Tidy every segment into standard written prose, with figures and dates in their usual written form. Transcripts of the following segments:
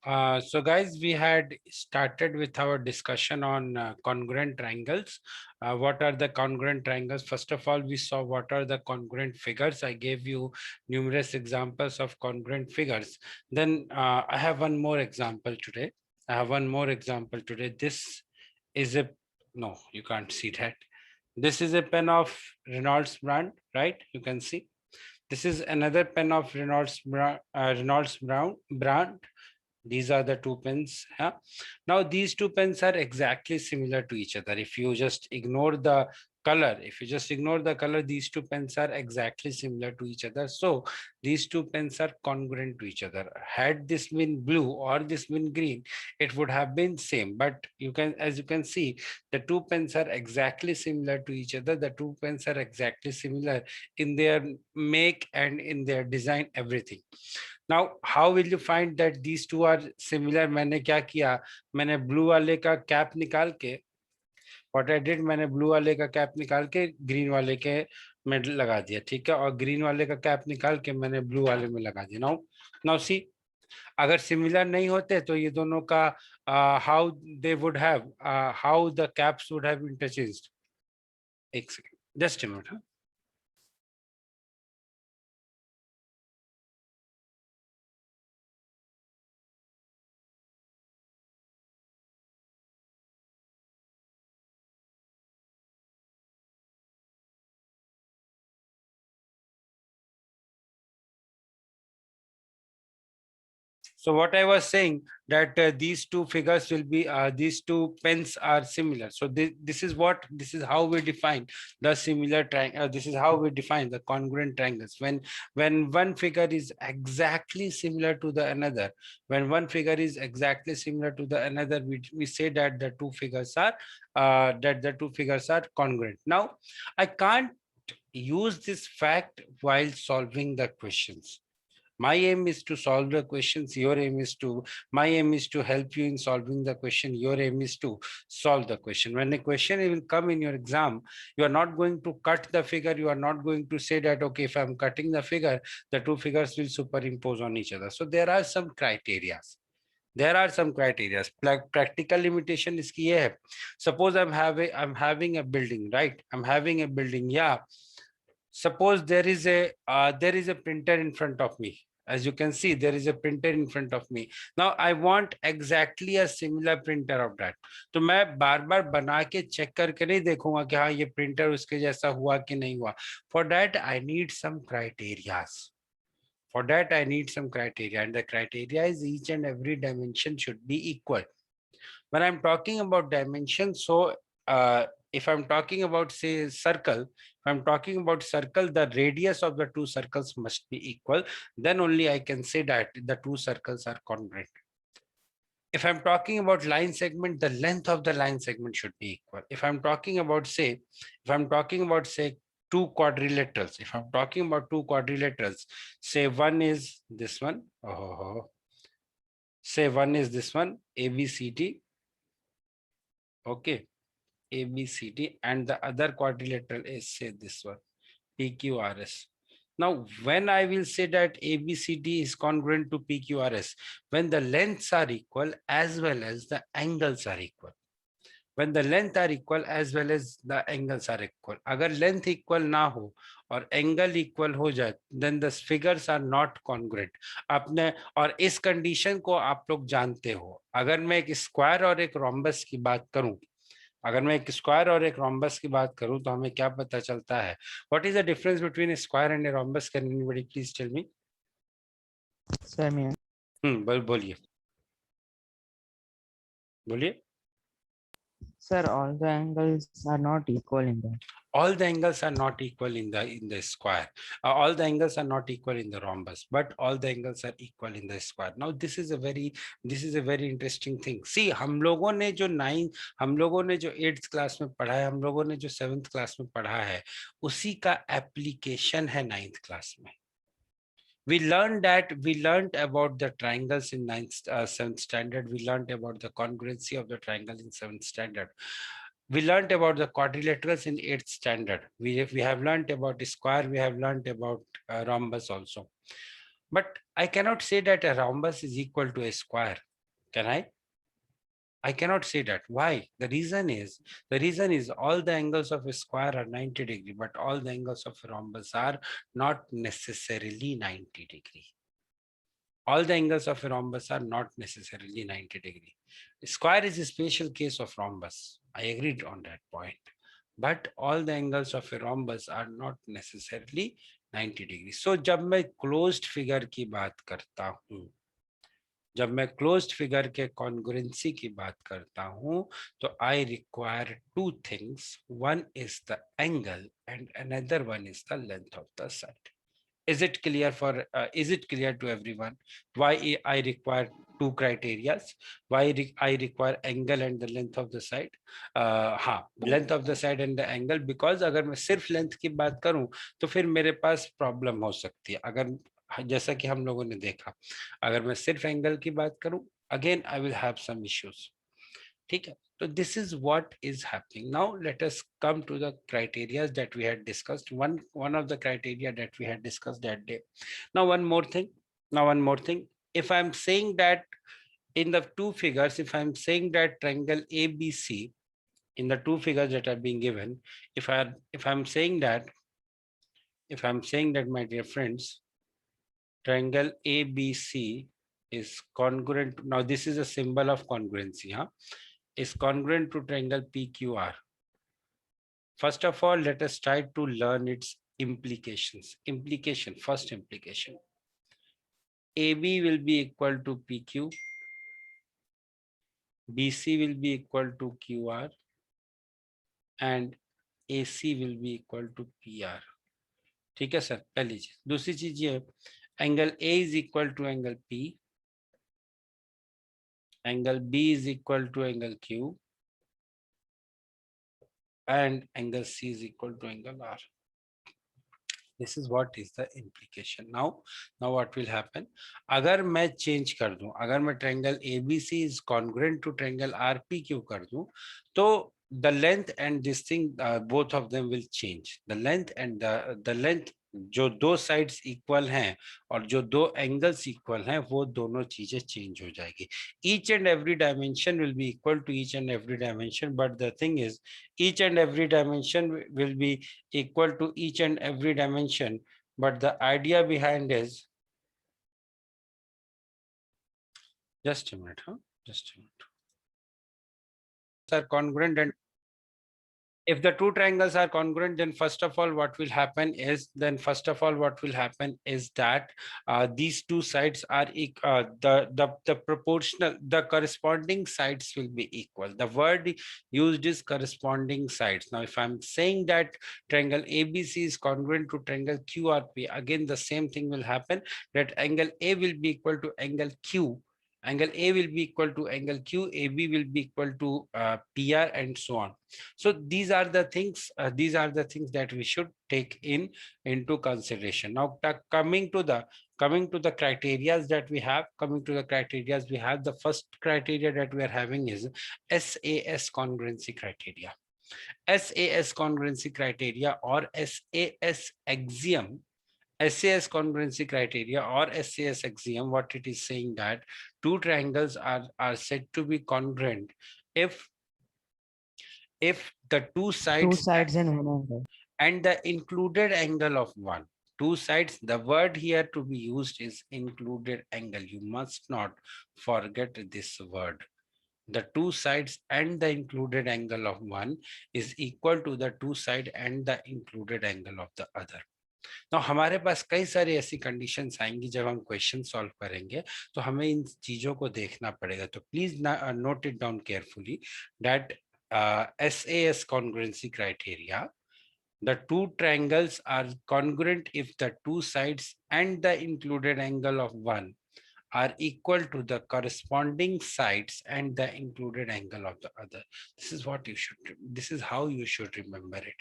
So guys, we had started with our discussion on congruent triangles. What are the congruent triangles? First of all, we saw what are the congruent figures. I gave you numerous examples of congruent figures. Then I have one more example today. This is a, no, you can't see that. This is a pen of Reynolds brand, right? You can see. This is another pen of Reynolds brand. These are the two pens. Yeah. Now these two pens are exactly similar to each other. If you just ignore the color, these two pens are exactly similar to each other. So these two pens are congruent to each other. Had this been blue or this been green, it would have been same. But as you can see, the two pens are exactly similar to each other. The two pens are exactly similar in their make and in their design, everything. Now, how will you find that these two are similar? मैंने क्या किया, मैंने blue वाले का cap निकाल के, what I did, मैंने blue वाले का कैप निकाल के ग्रीन वाले के में लगा दिया, ठीक है, और ग्रीन वाले का कैप निकाल के मैंने ब्लू वाले में लगा दिया. नाउ नाउ सी, अगर सिमिलर नहीं होते तो ये दोनों का how they would have, how the caps would have interchanged. एक second, just a minute. So what I was saying, that these two figures will be, these two pens are similar. So this is how we define the similar triangle. This is how we define the congruent triangles. When one figure is exactly similar to the another, we say that the two figures are congruent. Now, I can't use this fact while solving the questions. My aim is to solve the questions. My aim is to help you in solving the question. Your aim is to solve the question. When a question will come in your exam, you are not going to cut the figure. You are not going to say that, okay, if I'm cutting the figure, the two figures will superimpose on each other. So there are some criteria. Practical limitation इसकी ये है. Suppose I'm having a building, right? I'm having a building. Yeah. Suppose there is a printer in front of me. As you can see, there is a printer in front of me. Now I want exactly a similar printer of that. तो मैं बार बार बना के check करके नहीं देखूंगा कि हाँ ये प्रिंटर उसके जैसा हुआ कि नहीं हुआ. For that I need some criteria. And the criteria is each and every dimension should be equal. When I'm talking about dimension, so if I'm talking about, say, circle, the radius of the two circles must be equal. Then only I can say that the two circles are congruent. If I'm talking about line segment, the length of the line segment should be equal. If I'm talking about, say, two quadrilaterals, say one is this one, say one is this one, ABCD, okay, ABCD, and the other quadrilateral is, say, this one, PQRS. Now, when I will say that ABCD is congruent to PQRS, when the lengths are equal as well as the angles are equal. When the length are equal as well as the angles are equal. अगर length equal ना हो और angle equal हो जाए, then the figures are not congruent. आपने, और इस condition को आप लोग जानते हो. अगर मैं एक square और एक rhombus की बात करूं, की बात करूं तो हमें क्या पता चलता है? What is the difference between a square and a rhombus? Can anybody please tell me? Sir, may बोलिए. Sir, all the angles are not equal in that. All the angles are not equal in the square. All the angles are not equal in the rhombus, but all the angles are equal in the square. Now this is a very interesting thing. See, हम लोगों ने जो 8th class में पढ़ा है, हम लोगों ने जो 7th क्लास में पढ़ा है, उसी का एप्लीकेशन है 9th क्लास में. We learned about the triangles in 7th standard. We learned about the congruency of the triangle in 7th standard. We learned about the quadrilaterals in 8th standard. We have learned about the square. We have learned about rhombus also. But I cannot say that a rhombus is equal to a square. Can I cannot say that. Why? The reason is all the angles of a square are 90 degree, but all the angles of a rhombus are not necessarily 90 degree. All the angles of a rhombus are not necessarily 90 degree. Square is a special case of rhombus. I agreed on that point. But all the angles of a rhombus are not necessarily 90 degree. So जब मैं closed figure की बात करता हूँ, जब मैं closed figure के congruency की बात करता हूं तो I require two things. One is the angle and another one is the length of the side. Is it clear for is it clear to everyone why I require two criteria? Why I require angle and the length of the side? हाँ, length of the side and the angle, because अगर मैं सिर्फ length की बात करूं तो फिर मेरे पास प्रॉब्लम हो सकती है. अगर जैसा कि हम लोगों ने देखा, अगर मैं सिर्फ एंगल की बात करूं, again I will have some issues. ठीक है. So this is what is happening. Now let us come to the criteria that we had discussed. One of the criteria that we had discussed that day. Now one more thing. If I'm saying that in the two figures, if I'm saying that triangle ABC in the two figures that are being given, if I'm saying that, my dear friends, triangle ABC is congruent. Now this is a symbol of congruency, huh? Is congruent to triangle PQR. First of all, let us try to learn its implications. First implication. AB will be equal to PQ. BC will be equal to QR. And AC will be equal to PR. ठीक है sir. पहली चीज. दूसरी चीज ये, angle A is equal to angle P. Angle B is equal to angle Q. And angle C is equal to angle R. This is what is the implication. Now what will happen? अगर मैं change कर दूं, अगर मैं triangle ABC is congruent to triangle RPQ कर दूं, तो the length and this thing, both of them will change. The length and the length, जो दो sides equal हैं और जो दो angles equal हैं, वो दोनों चीजें change हो जाएगी. Each and every dimension will be equal to each and every dimension, but the thing is, each and every dimension will be equal to each and every dimension, but the idea behind is, just a minute, are congruent, and if the two triangles are congruent, then first of all what will happen is that these two sides are the proportional, the corresponding sides will be equal. The word used is corresponding sides. Now if I'm saying that triangle ABC is congruent to triangle QRP, again the same thing will happen, that angle A will be equal to angle Q, angle A will be equal to angle Q, AB will be equal to PR, and so on. So these are the things that we should take into consideration. Now coming to the criteria that we have, the first criteria that we are having is SAS congruency criteria. SAS congruency criteria or SAS axiom. SAS congruency criteria or SAS axiom, what it is saying, that two triangles are said to be congruent if the two sides and one angle and the included angle of one. Two sides, the word here to be used is included angle. You must not forget this word. The two sides and the included angle of one is equal to the two side and the included angle of the other. तो हमारे पास कई सारी ऐसी conditions आएंगी जब हम question solve करेंगे, तो हमें इन चीजों को देखना पड़ेगा. तो please note it down carefully that SAS congruency criteria, the two triangles are congruent if the two sides and the included angle of one are equal to the corresponding sides and the included angle of the other. This is how you should remember it.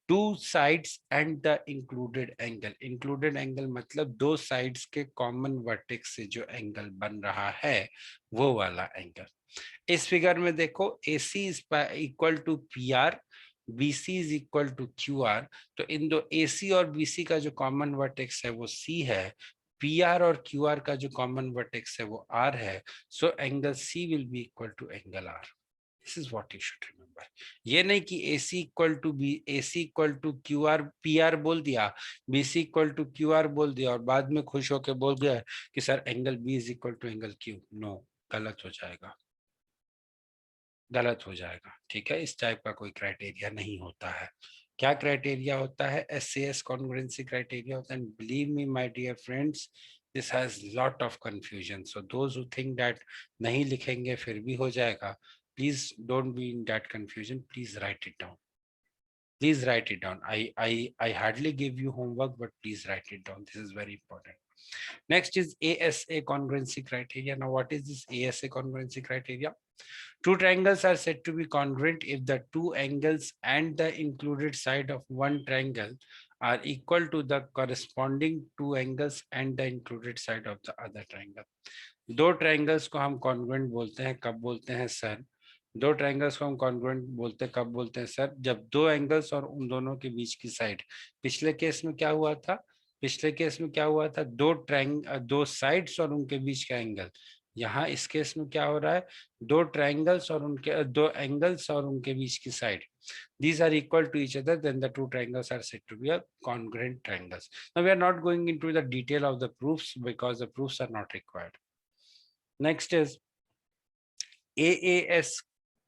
Two sides and the included angle मतलब दो sides के common vertex से जो angle बन रहा है वो वाला angle. इस फिगर में देखो, AC is equal to PR, BC is equal to QR. तो इन दो AC और BC का जो common vertex है वो C है. पी आर और क्यू आर का जो कॉमन वर्टेक्स है वो आर है, so angle C will be equal to angle R. This is what you should remember. ये नहीं कि A C equal to B, A C equal to Q R P R बोल दिया, B C equal to Q R बोल दिया और बाद में खुश होकर बोल गया कि sir angle B is equal to angle Q. No, गलत हो जाएगा, गलत हो जाएगा. ठीक है, इस टाइप का कोई क्राइटेरिया नहीं होता है. क्या क्राइटेरिया होता है? एससीएस कॉन्ग्रुएंसी क्राइटेरिया होता है. Believe me my dear friends, this has lot of confusion. So those who think that नहीं लिखेंगे फिर भी हो जाएगा, please don't be in that confusion. Please write it down. Please write it down. I hardly give you homework, but please write it down. This is very important. Next is ASA congruency criteria. Now, what is this ASA congruency criteria? Two triangles are said to be congruent if the two angles and the included side of one triangle are equal to the corresponding two angles and the included side of the other triangle. दो triangles को हम congruent बोलते हैं. कब बोलते हैं sir? दो triangles को हम कॉन्ग्रुएंट बोलते हैं. कब बोलते हैं सर? जब दो एंगल्स और उन दोनों के बीच की साइड. पिछले केस में क्या हुआ था? पिछले केस में क्या हुआ था? दो साइड्स और उनके बीच का एंगल. यहाँ इस केस में क्या हो रहा है? दो ट्रायंगल्स और उनके दो एंगल्स और उनके बीच की side. These are equal to each other, then the two triangles are said to be a congruent triangles. Now we are not going into the detail of the proofs because the proofs are not required. Next is AAS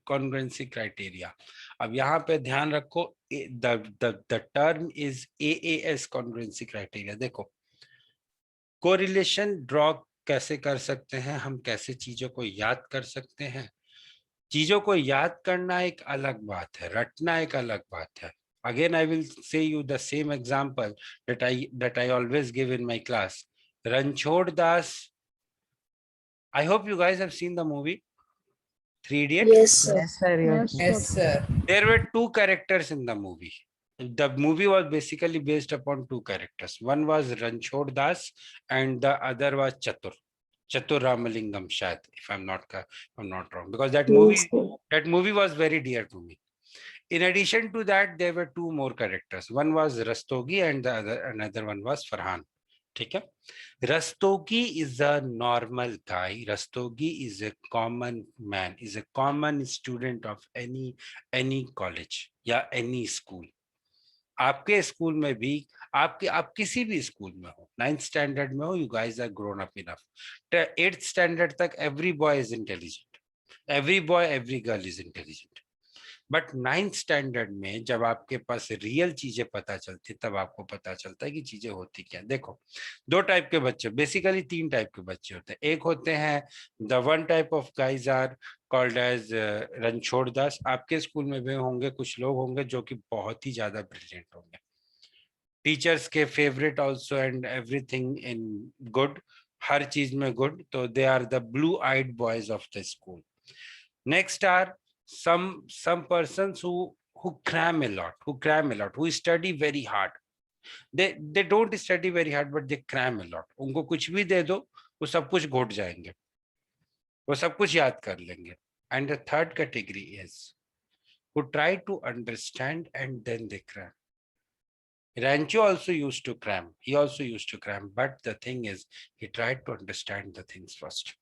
congruency criteria. अब यहाँ पे ध्यान रखो, the term is AAS congruency criteria. देखो, correlation draw कैसे कर सकते हैं हम, कैसे चीजों को याद कर सकते हैं. चीजों को याद करना एक अलग बात है, रटना एक अलग बात है. Again, I will say you the same example that I always give in my class. Ranchhod Das. I hope you guys have seen the movie Three Idiots. Yes, sir. Yes, sir. Yes. Yes, sir. There were two characters in the movie. The movie was basically based upon two characters. One was Ranchhod Das and the other was Chatur Ramalingam Shayad, if I'm not wrong, because that Yes, sir. movie was very dear to me. In addition to that, there were two more characters. One was Rastogi and another one was Farhan. ठीक है. Rastogi is a normal guy. Rastogi is a common man, is a common student of any college या any school. आपके school में भी, आप किसी भी school में हो, 9th स्टैंडर्ड में हो, you guys are grown up enough. 8th standard तक every boy is intelligent. Every boy, every girl is intelligent. But 9th standard में जब आपके पास रियल चीजें पता चलती, तब आपको पता चलता है कि चीजें होती क्या. देखो, दो टाइप के बच्चे, बेसिकली तीन टाइप के बच्चे होते हैं. एक होते हैं the one type of guys are called as Ranchhod Das. आपके स्कूल में भी होंगे कुछ लोग होंगे जो कि बहुत ही ज्यादा ब्रिलियंट होंगे, टीचर्स के favourite also and everything in good, हर चीज में गुड. तो they are the blue eyed boys of the school. Next are some persons who cram a lot, who study very hard. They don't study very hard, but they cram a lot. उनको कुछ भी दे दो, वो सब कुछ घोट जाएंगे, वो सब कुछ याद कर लेंगे. And the third category is who try to understand and then they cram. Rancho also used to cram. He also used to cram, but the thing is, he tried to understand the things first.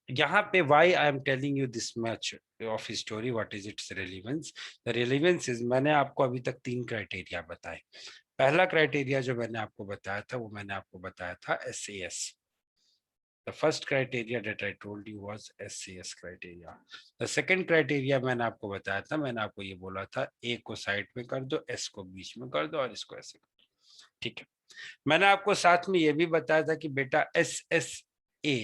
यहाँ पे why I am telling you this much of his story, what is its relevance? The relevance is, मैंने आपको अभी तक 3 criteria बताए. पहला criteria जो मैंने आपको बताया था, वो मैंने आपको बताया था SAS. The first criteria that I told you was SAS criteria. The second criteria मैंने आपको बताया था, मैंने आपको ये बोला था A को साइड में कर दो, S को बीच में कर दो और इसको ऐसे कर दो. ठीक है. मैंने आपको साथ में ये भी बताया था कि बेटा SSA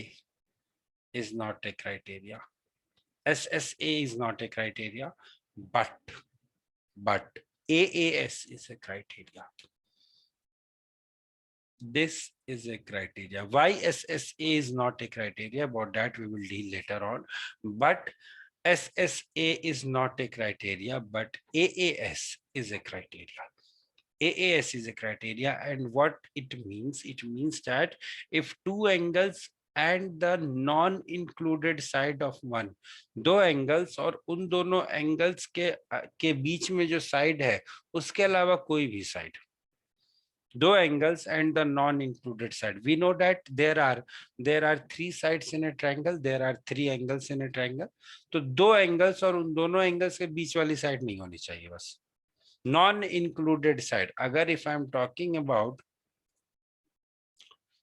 is not a criteria. SSA is not a criteria, but AAS is a criteria. This is a criteria. Why SSA is not a criteria? About that we will deal later on. But SSA is not a criteria, but AAS is a criteria. AAS is a criteria, and what it means that if two angles and the non-included side of one, दो angles और उन दोनों angles के बीच में जो side है उसके अलावा कोई भी साइड, दो angles and the non-included side. We know that there are three sides in a triangle. There are three angles in a triangle. तो दो angles और उन दोनों angles के बीच वाली side नहीं होनी चाहिए बस. Non-included side. अगर if I'm talking about,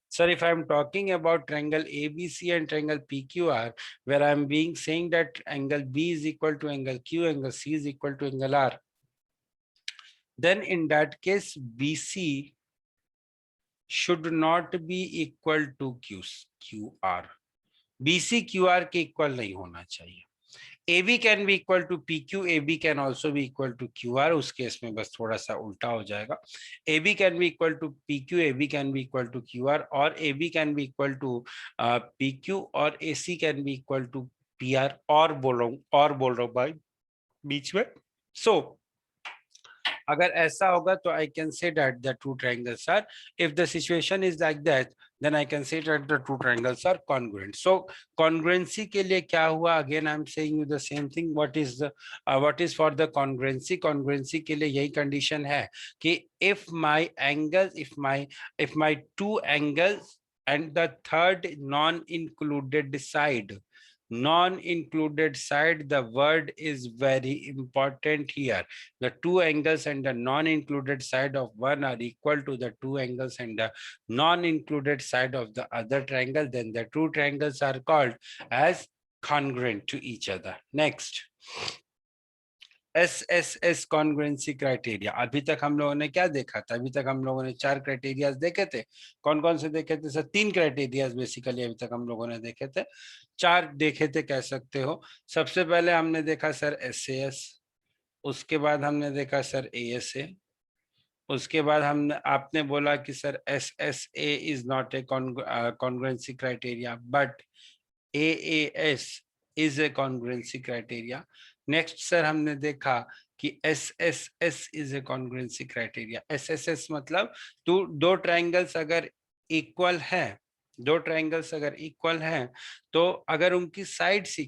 sir, if I'm talking about triangle ABC and triangle PQR, where I'm being saying that angle B is equal to angle Q, angle C is equal to angle R, then in that case BC should not be equal to QR. BC QR के equal नहीं होना चाहिए. AB can be equal to PQ, AB can also be equal to QR. उस case में बस थोड़ा सा उल्टा हो जाएगा. AB can be equal to PQ, AB can be equal to QR, और AB can be equal to PQ, और AC can be equal to PR. और बोल रहा हूँ भाई बीच में. So अगर ऐसा होगा तो I can say that the two triangles are, if the situation is like that, then I can say that the two triangles are congruent. So congruency के लिए क्या हुआ? Again I'm saying you the same thing. What is for the congruency? Congruency के लिए यही condition है कि if my angles, if my two angles and the third non-included side, the word is very important here. The two angles and the non-included side of one are equal to the two angles and the non-included side of the other triangle, then the two triangles are called as congruent to each other. Next, SSS congruency criteria. अभी तक हम लोगों ने क्या देखा था? अभी तक हम लोगों ने चार क्राइटेरिया देखे थे. कौन कौन से देखे थे सर? तीन क्राइटेरिया बेसिकली अभी तक हम लोगों ने देखे थे. चार देखे थे कह सकते हो. सबसे पहले हमने देखा सर SAS, उसके बाद हमने देखा सर ASA, उसके बाद हमने आपने बोला कि sir SSA is not a congruency criteria but AAS is a congruency criteria. Next sir हमने देखा कि SSS is a congruency criteria. SSS मतलब दो ट्रायंगल्स अगर इक्वल है, तो अगर उनकी साइड्स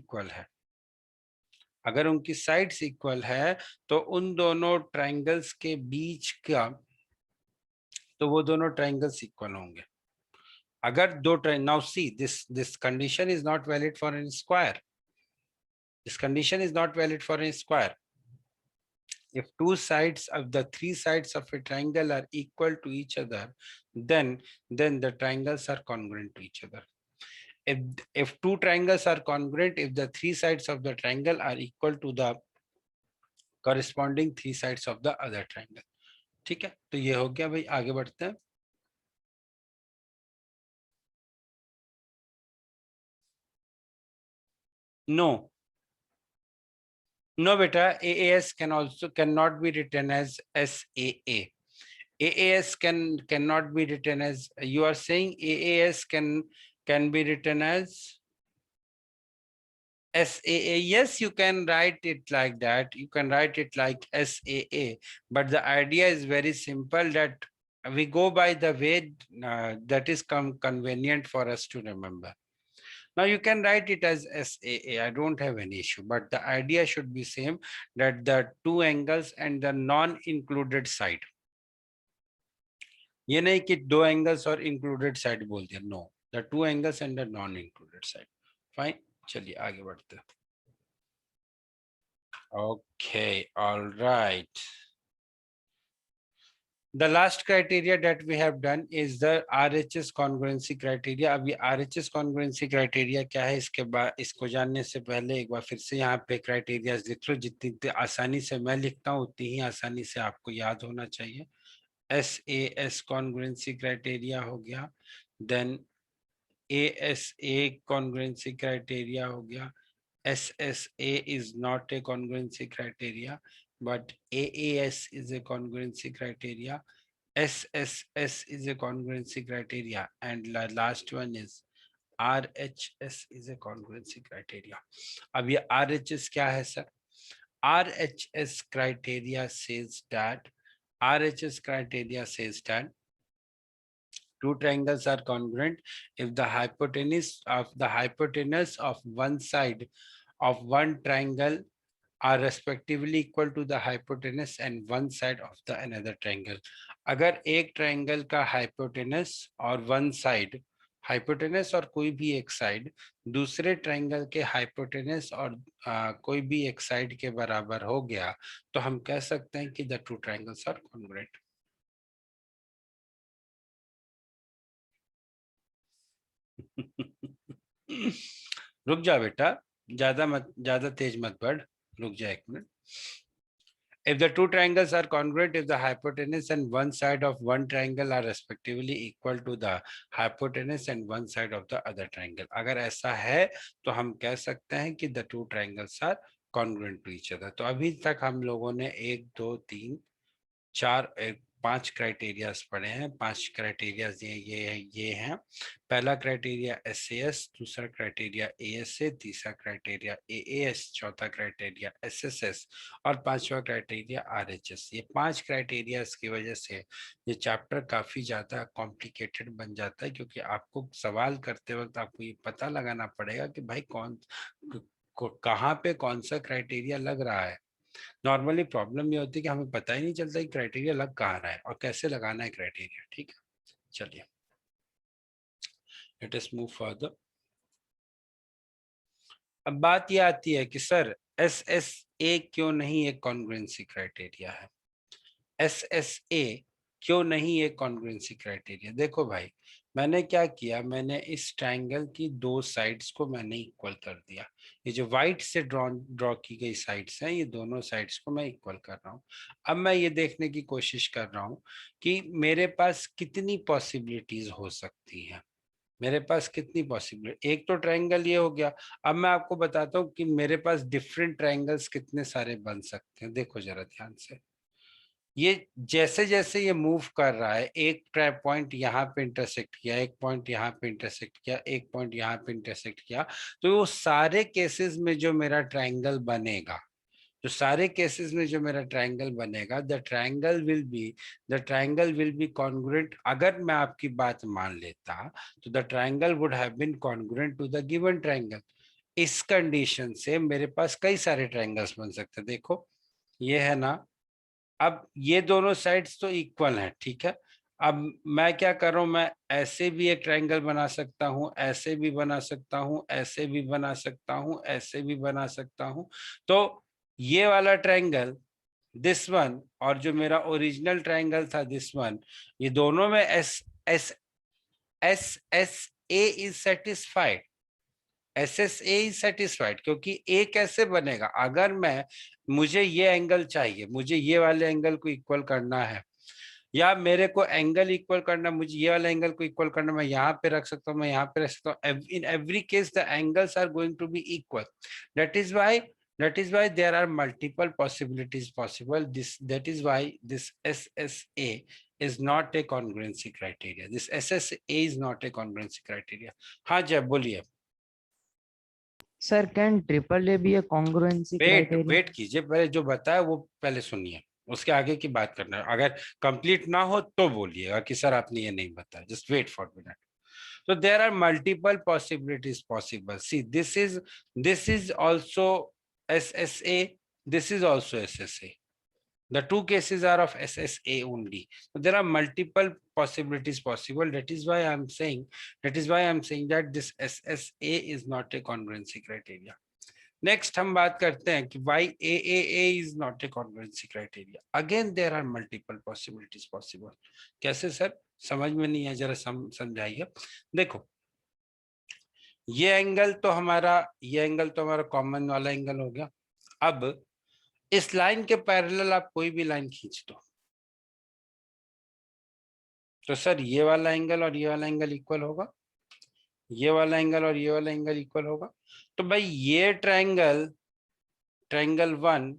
इक्वल है, तो उन दोनों ट्रायंगल्स के बीच का, तो वो दोनों ट्रायंगल्स इक्वल होंगे. अगर दो now see this condition is not valid for an square. This condition is not valid for a square. If two sides of the three sides of a triangle are equal to each other, then the triangles are congruent to each other. If two triangles are congruent, if the three sides of the triangle are equal to the corresponding three sides of the other triangle. ठीक है, तो ये हो गया भाई. आगे बढ़ते हैं. No, beta, AAS cannot be written as SAA. AAS cannot be written as, you are saying AAS can be written as SAA. Yes, you can write it like that. You can write it like SAA. But the idea is very simple, that we go by the way that is convenient for us to remember. Now you can write it as SAA. I don't have any issue, but the idea should be same, that the two angles and the non-included side. ये नहीं कि दो angles और included side बोल दिया. No, the two angles and the non-included side. Fine. चलिए आगे बढ़ते हैं. Okay, all right. The last criteria that we have done is the RHS congruency criteria. अभी RHS congruency criteria क्या है, इसके बाद इसको जानने से पहले एक बार फिर से यहाँ पे criteria लिख लो. जितनी आसानी से मैं लिखता हूँ उतनी ही आसानी से आपको याद होना चाहिए. SAS congruency criteria हो गया, then ASA congruency criteria हो गया. SSA is not a congruency criteria, but AAS is a congruency criteria. SSS is a congruency criteria, and the last one is RHS is a congruency criteria. अब ये RHS क्या है sir? RHS criteria says that two triangles are congruent if the hypotenuse of one side of one triangle are respectively equal to the hypotenuse and one side of the another triangle. अगर एक triangle का hypotenuse और one side, hypotenuse और कोई भी एक side दूसरे triangle के हाइपोटेनस और कोई भी एक साइड के बराबर हो गया, तो हम कह सकते हैं कि the two triangles are congruent. रुक जा बेटा, ज्यादा तेज मत बढ़, रुक जा एक minute. If the two triangles are congruent, if the hypotenuse and one side of one triangle are respectively equal to the hypotenuse and one side of the other triangle, अगर ऐसा है तो हम कह सकते हैं कि the two triangles are congruent to each other। तो अभी तक हम लोगों ने 1 2 3 4 5 क्राइटेरियाज पढ़े हैं। 5 क्राइटेरियाज ये हैं। पहला क्राइटेरिया SAS, दूसरा क्राइटेरिया ASA, तीसरा क्राइटेरिया AAS, चौथा क्राइटेरिया SSS और पांचवा क्राइटेरिया RHS। ये 5 क्राइटेरियाज की वजह से ये चैप्टर काफी ज्यादा कॉम्प्लिकेटेड बन जाता है, क्योंकि आपको सवाल करते वक्त आपको ये पता लगाना पड़ेगा कि भाई कहाँ पे कौन सा क्राइटेरिया लग रहा है। नॉर्मली प्रॉब्लम ये होती है कि हमें पता ही नहीं चलता कि क्राइटेरिया लग कहाँ रहा है और कैसे लगाना है क्राइटेरिया। ठीक है, चलिए लेट अस मूव फर्दर। अब बात ये आती है कि सर SSA क्यों नहीं एक कॉन्ग्रुएंसी क्राइटेरिया है? SSA क्यों नहीं एक कॉन्ग्रुएंसी क्राइटेरिया? देखो भाई, मैंने क्या किया, मैंने इस ट्रायंगल की दो साइड्स को मैंने इक्वल कर दिया। ये जो व्हाइट से ड्रॉ की गई साइड्स हैं, ये दोनों साइड्स को मैं इक्वल कर रहा हूँ। अब मैं ये देखने की कोशिश कर रहा हूँ कि मेरे पास कितनी पॉसिबिलिटीज हो सकती हैं। मेरे पास कितनी पॉसिबिलिटी, एक तो ट्रायंगल ये हो गया। अब मैं आपको बताता हूँ कि मेरे पास डिफरेंट ट्रायंगल्स कितने सारे बन सकते हैं। देखो जरा ध्यान से, ये जैसे जैसे ये मूव कर रहा है, एक पॉइंट यहाँ पे इंटरसेक्ट किया, एक पॉइंट यहाँ पे इंटरसेक्ट किया, एक पॉइंट यहाँ पे इंटरसेक्ट किया, तो वो सारे केसेस में जो मेरा ट्रायंगल बनेगा, जो सारे केसेस में जो मेरा ट्रायंगल बनेगा, the triangle will be congruent. अगर मैं आपकी बात मान लेता तो the triangle would have been congruent to the given triangle. इस कंडीशन से मेरे पास कई सारे ट्रायंगल्स बन सकते हैं। देखो ये है ना, अब ये दोनों साइड्स तो इक्वल हैं, ठीक है। अब मैं क्या कर रहा हूं, मैं ऐसे भी एक ट्रायंगल बना सकता हूं, ऐसे भी बना सकता हूं, ऐसे भी बना सकता हूं, ऐसे भी बना सकता हूं। तो ये वाला ट्रायंगल, दिस वन, और जो मेरा ओरिजिनल ट्रायंगल था दिस वन, ये दोनों में S S S S A is satisfied. SSA is satisfied, क्योंकि ए कैसे बनेगा, अगर मुझे ये एंगल चाहिए, मुझे ये वाले एंगल को इक्वल करना है, या मेरे को एंगल इक्वल करना, मुझे ये वाले एंगल को इक्वल करना, मैं यहाँ पे रख सकता हूँ, मैं यहाँ पे रख सकता हूँ। In every case the angles are going to be equal. That is why there are multiple possibilities possible. That is why this SSA is not a congruency criteria. This SSA is not a congruency criteria. हाँ जय बोलिए। Sir can triple A B A congruency criteria? Wait कीजिए, पहले जो बताया वो पहले सुनिए, उसके आगे की बात करना है। अगर कंप्लीट ना हो तो बोलिएगा कि सर आपने ये नहीं बताया। Just wait for minute. So there are multiple possibilities possible. See, this is also SSA. This is also SSA. The two cases are of SSA only. So there are multiple possibilities possible. That is why I'm saying that this SSA is not a congruency criteria. Next हम बात करते हैं कि why AAA is not a congruency criteria. Again there are multiple possibilities possible. कैसे sir, समझ में नहीं है, जरा समझाइए। देखो ये एंगल तो हमारा कॉमन वाला एंगल हो गया। अब इस लाइन के पैरेलल आप कोई भी लाइन खींच दो, तो सर ये वाला एंगल और ये वाला एंगल इक्वल होगा, ये वाला एंगल और ये वाला एंगल इक्वल होगा। तो भाई ये ट्रायंगल 1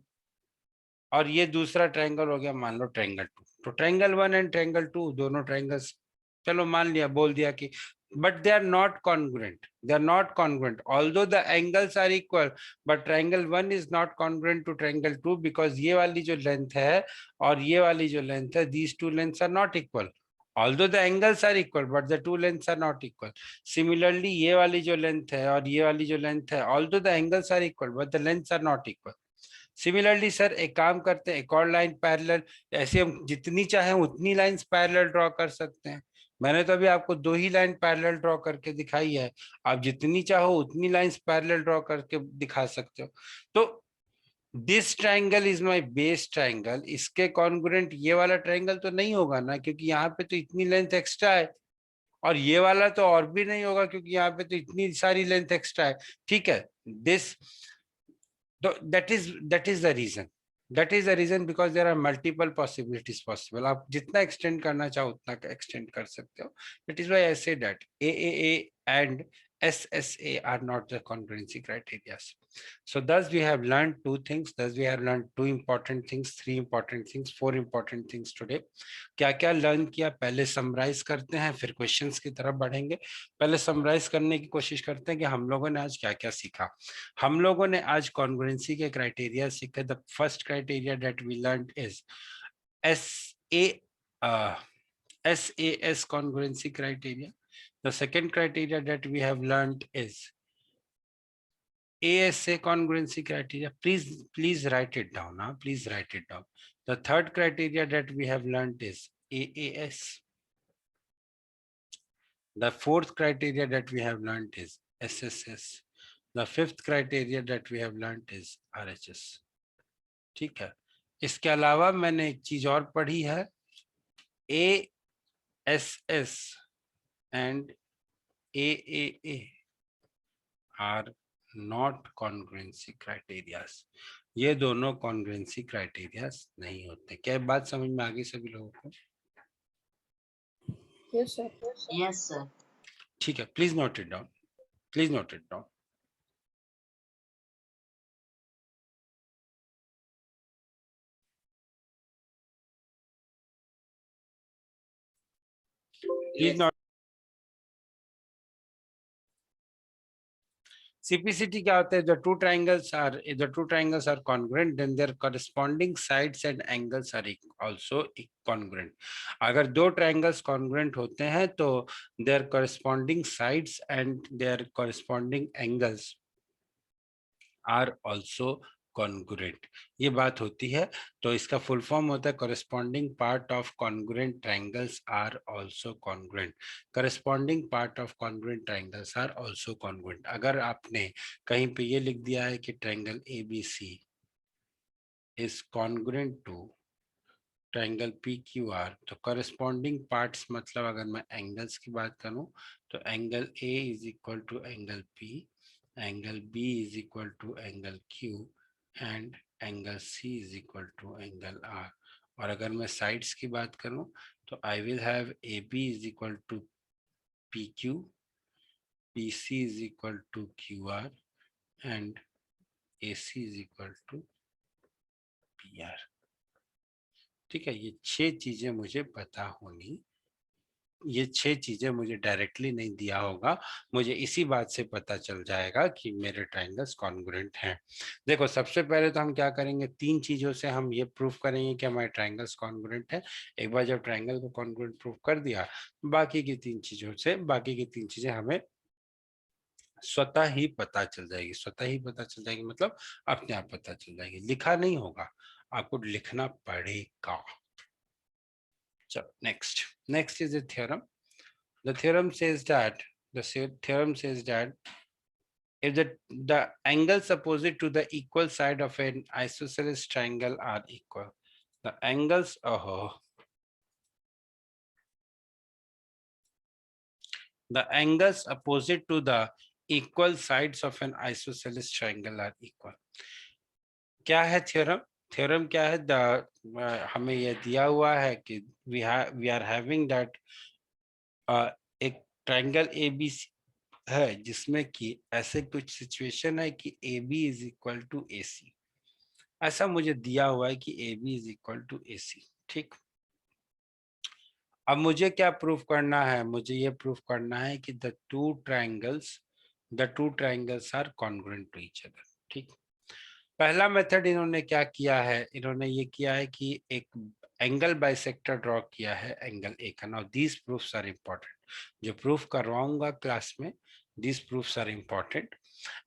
और ये दूसरा ट्रायंगल हो गया मान लो ट्रायंगल 2। तो ट्रायंगल 1 एंड ट्रायंगल 2 दोनों ट्रायंगल्स, चलो मान लिया, बोल दिया कि, but they are not congruent. They are not congruent. Although the angles are equal, but triangle 1 is not congruent to triangle 2 because ये वाली जो लेंथ है और ये वाली जो लेंथ है, these two lengths are not equal. Although the angles are equal, but the two lengths are not equal. Similarly, ये वाली जो लेंथ है और ये वाली जो लेंथ है, although the angles are equal, but the lengths are not equal. Similarly sir एक काम करते हैं, एक और लाइन पैरेलल, ऐसे हम जितनी चाहे उतनी लाइंस पैरेलल ड्रॉ कर सकते हैं। मैंने तो अभी आपको 2 ही लाइन पैरेलल ड्रॉ करके दिखाई है, आप जितनी चाहो उतनी लाइंस पैरेलल ड्रॉ करके दिखा सकते हो। तो this triangle is my base triangle, इसके कॉन्ग्रुएंट ये वाला ट्राइंगल तो नहीं होगा ना, क्योंकि यहाँ पे तो इतनी लेंथ एक्स्ट्रा है, और ये वाला तो और भी नहीं होगा क्योंकि यहाँ पे तो इतनी सारी लेंथ एक्स्ट्रा है। ठीक है, this, that is the reason, because there are multiple possibilities possible, आप जितना एक्सटेंड करना चाहो उतना एक्सटेंड कर सकते हो। that is why I say that AAA and SSA are not the congruency criteria. So thus we have learned two things, thus we have learned two important things, three important things, four important things today. क्या क्या learn किया, पहले summarise करते हैं फिर questions की तरफ बढ़ेंगे। पहले समराइज करने की कोशिश करते हैं कि हम लोगों ने आज क्या क्या सीखा। हम लोगों ने आज कॉन्ग्रुएंसी के क्राइटेरिया सीखे। The first criteria that we learn is SAS congruency criteria. The second criteria that we have learned is ASA congruency criteria. Please write it down. Please write it down. The third criteria that we have learned is AAS. The fourth criteria that we have learned is SSS. The fifth criteria that we have learned is RHS. ठीक है, इसके अलावा मैंने एक चीज और पढ़ी है, ASS and AAA are not congruency criteria. ये दोनों congruency criteria नहीं होते। क्या बात समझ में आ गई सभी लोगों को? Yes, sir. Yes, sir. ठीक है, please note it down, please note it down. Please not. CPCT क्या होता है? The two triangles are congruent, then their corresponding sides and angles are also congruent. अगर दो triangles congruent होते हैं तो their corresponding sides and their corresponding angles are also congruent. ये बात होती है, तो इसका फुल फॉर्म होता है corresponding part of congruent triangles are also congruent. Corresponding part of congruent triangles are also congruent. अगर आपने कहीं पे ये लिख दिया है कि triangle ABC is congruent to triangle PQR, तो corresponding parts मतलब अगर मैं angles की बात करूं तो angle A is equal to angle P, angle B is equal to angle Q and angle C is equal to angle R. और अगर मैं sides की बात करूं तो I will have AB is equal to PQ, PC is equal to QR and AC is equal to PR. ठीक है, ये 6 चीजें मुझे पता होनी, ये 6 चीजें मुझे डायरेक्टली नहीं दिया होगा, मुझे इसी बात से पता चल जाएगा कि मेरे ट्रायंगल्स कॉन्ग्रुएंट हैं। देखो सबसे पहले तो हम क्या करेंगे, 3 चीजों से हम ये प्रूफ करेंगे कि हमारे ट्रायंगल्स कॉन्ग्रुएंट है। एक बार जब ट्रायंगल को कॉन्ग्रुएंट प्रूफ कर दिया, बाकी की 3 चीजों से, बाकी की 3 चीजें हमें स्वतः ही पता चल जाएगी। स्वतः ही पता चल जाएगी मतलब अपने आप पता चल जाएगी, लिखा नहीं होगा, आपको लिखना पड़ेगा। चलो next is a theorem. The theorem says that if the angles opposite to the equal side of an isosceles triangle are equal, the angles opposite to the equal sides of an isosceles triangle are equal. क्या है theorem? Theorem क्या है? हमें यह दिया हुआ है कि we are having that एक ट्रायंगल ABC है जिसमें कि ऐसे कुछ सिचुएशन है कि AB is equal to AC, ऐसा मुझे दिया हुआ है कि AB is equal to AC। ठीक, अब मुझे क्या प्रूफ करना है? मुझे ये प्रूफ करना है कि the two triangles are congruent to each other. ठीक, पहला मेथड इन्होंने क्या किया है, इन्होंने ये किया है कि एक एंगल बाइसेक्टर ड्रॉ किया है एंगल A का। Now these proofs are important. जो प्रूफ करवाऊंगा क्लास में, these proofs are important,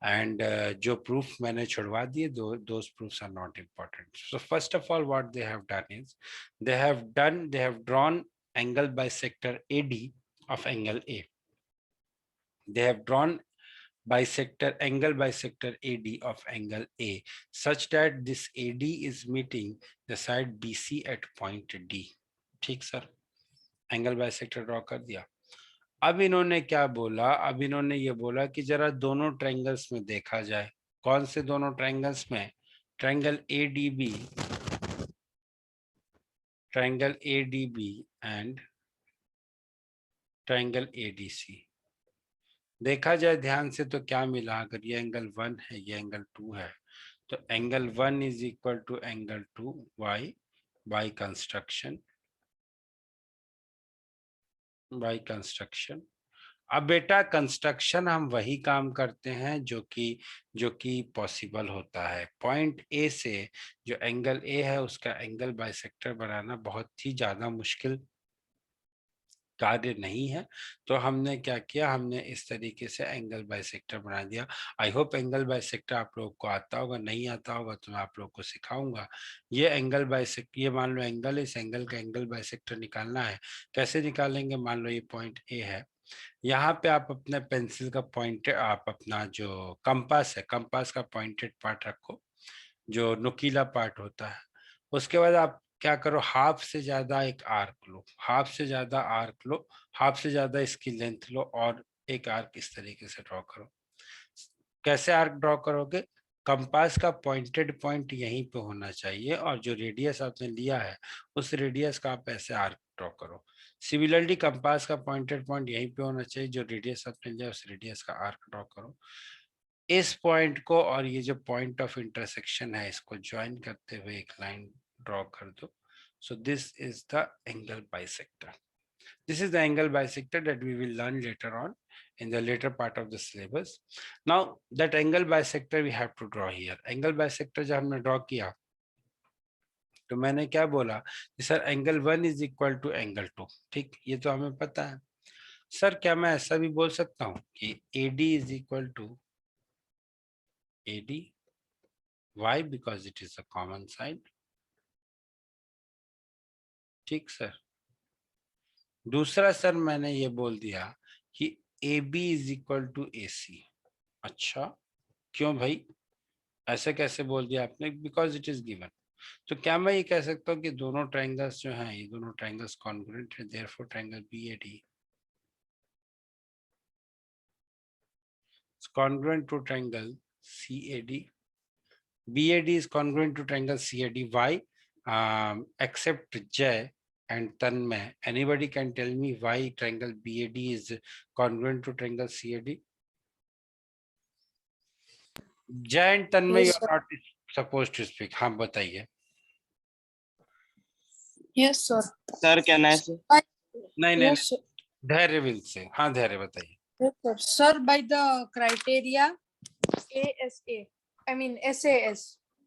and जो proof मैंने छुड़वा दिए, those proofs are not important. So first of all, what they have done is they have drawn angle bisector AD of angle A. They have drawn angle bisector AD of angle A such that this AD is meeting the side BC at point D. ठीक sir, angle bisector draw कर दिया। अब इन्होंने क्या बोला, अब इन्होंने ये बोला कि जरा दोनों ट्रायंगल्स में देखा जाए। कौन से दोनों ट्रायंगल्स में? Triangle ADB, triangle ADB and triangle ADC। देखा जाए ध्यान से तो क्या मिला, अगर ये एंगल 1 है, ये एंगल 2 है, तो angle 1 is equal to angle 2 by construction. अब बेटा कंस्ट्रक्शन हम वही काम करते हैं जो कि पॉसिबल होता है। पॉइंट ए से जो एंगल ए है उसका एंगल बाइसेक्टर बनाना बहुत ही ज्यादा मुश्किल कार्य नहीं है। तो हमने क्या किया, हमने इस तरीके से एंगल बाइसेक्टर बना दिया। आई होप एंगल बाइसेक्टर आप लोगों को आता होगा, नहीं आता होगा तो मैं आप लोगों को सिखाऊंगा। ये एंगल बाइसेक्टर, ये मान लो एंगल, इस एंगल का एंगल बाइसेक्टर निकालना है। कैसे निकालेंगे? मान लो ये पॉइंट ए है, यहाँ पे आप अपने पेंसिल का पॉइंट, आप अपना जो कंपास है, कंपास का पॉइंटेड पार्ट रखो, जो नुकीला पार्ट होता है। उसके बाद आप क्या करो, हाफ से ज्यादा एक आर्क लो, हाफ से ज्यादा आर्क लो, हाफ से ज्यादा इसकी लेंथ लो और एक आर्क इस तरीके से ड्रॉ करो। कैसे आर्क ड्रॉ करोगे? कंपास का पॉइंटेड पॉइंट यहीं पे होना चाहिए और जो रेडियस आपने लिया है उस रेडियस का आप ऐसे आर्क ड्रॉ करो। सिमिलरली कंपास का पॉइंटेड पॉइंट यहीं पे होना चाहिए, जो रेडियस आपने लिया उस रेडियस का आर्क ड्रॉ करो। इस पॉइंट को और ये जो पॉइंट ऑफ इंटरसेक्शन है इसको ज्वाइन करते हुए एक लाइन ड्रॉ कर दो। So this is the angle bisector. This is the angle bisector that we will learn later on in the later part of the syllabus. Now that angle bisector we have to draw here. Angle bisector जब हमने draw किया तो मैंने क्या बोला कि sir angle 1 is equal to angle 2। ठीक, ये तो हमें पता है। सर क्या मैं ऐसा भी बोल सकता हूँ कि AD is equal to AD? Why? Because it is a common side. ठीक सर। दूसरा सर मैंने ये बोल दिया कि AB is equal to AC। अच्छा, क्यों भाई ऐसे कैसे बोल दिया आपने? Because it is given. तो क्या मैं ये कह सकता हूँ कि दोनों ट्रायंगल्स जो हैं, ये दोनों ट्रायंगल्स कॉन्ग्रुएंट है, therefore triangle BAD is congruent to triangle CAD. BAD is congruent to triangle CAD. Why? Except J and Tanmay, anybody can tell me why triangle BAD is congruent to triangle CAD? J and Tanmay, you are not supposed to speak. हाँ बताइए। Yes, sir. Sir क्या है sir? नहीं नहीं Yes, sir. धैर्य will say, हाँ धैर्य बताइए। Yes, sir. Sir, by the criteria ASA, I mean SAS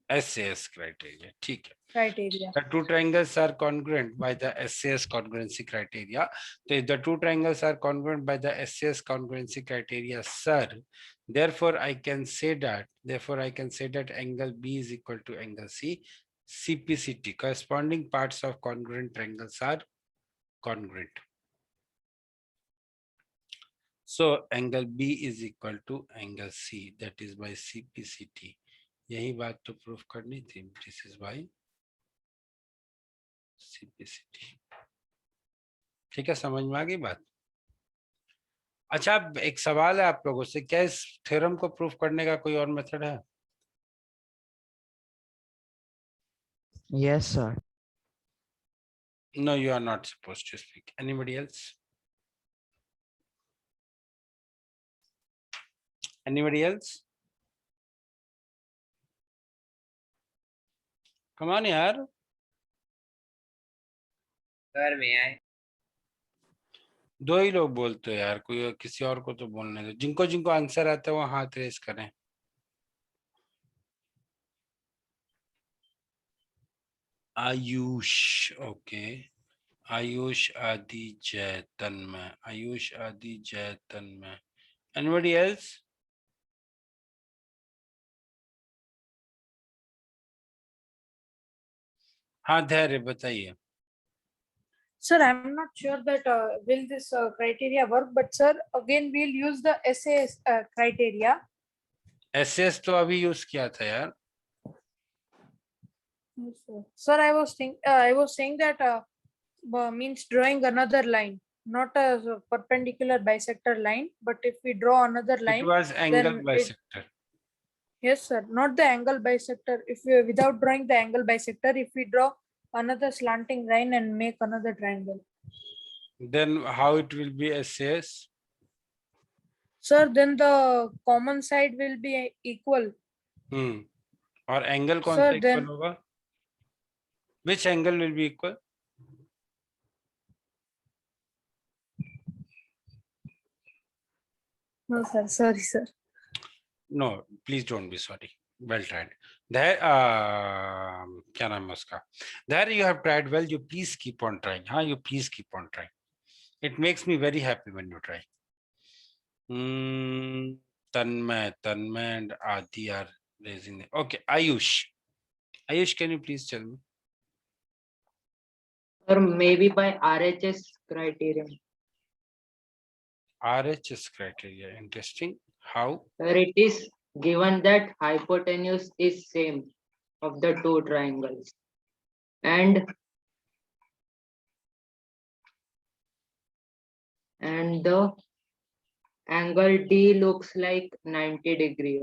SAS criteria, ठीक है। criteria. The two triangles are congruent by the SAS congruency criteria. So the two triangles are congruent by the SAS congruency criteria, sir. Therefore, I can say that angle B is equal to angle C. CPCT, corresponding parts of congruent triangles are congruent. So angle B is equal to angle C, that is by CPCT. यही बात तो proof करनी थी। This is by CPCT. ठीक है, समझ में आ गई बात? अच्छा, अब एक सवाल है आप लोगों से, क्या इस थ्योरम को प्रूफ करने का कोई और मेथड है? Yes, sir. No, you are not supposed to speak. Anybody else? Anybody else? Come on यार। सर मैं आए। दो ही लोग बोलते हो यार, कोई किसी और को तो बोलने दो। जिनको जिनको आंसर आता है वो हाथ रेस करें। Ayush, okay, Ayush, Adi, Jay, Tanmay. Ayush, Adi, Jay, Tanmay. Anybody else? हाँ धैर्य बताइए. Sir, I'm not sure that will this criteria work, but sir, again we'll use the SAS criteria. SS तो अभी यूज किया था यार. Yes, sir. Sir, I was saying that means drawing another line, not a perpendicular bisector line, but if we draw another It line, was angle then bisector. yes, sir, not the angle bisector. If we without drawing the angle bisector, if we draw another slanting line and make another triangle. Then how it will be SAS? Sir, then the common side will be equal. और angle कौन Sir, सा equal then होगा? Which angle will be equal? no, sir. Sorry, sir. No, please don't be sorry. Well tried. There, क्या नाम है उसका? There you have tried well. You please keep on trying. हाँ, you please keep on trying. It makes me very happy when you try. Tanmay and Adi are raising. Okay, Ayush. Ayush, can you please tell me? Or maybe by RHS criterion. RHS criteria. Interesting. How? Where it is given that hypotenuse is same of the two triangles. And the angle D looks like 90 degree.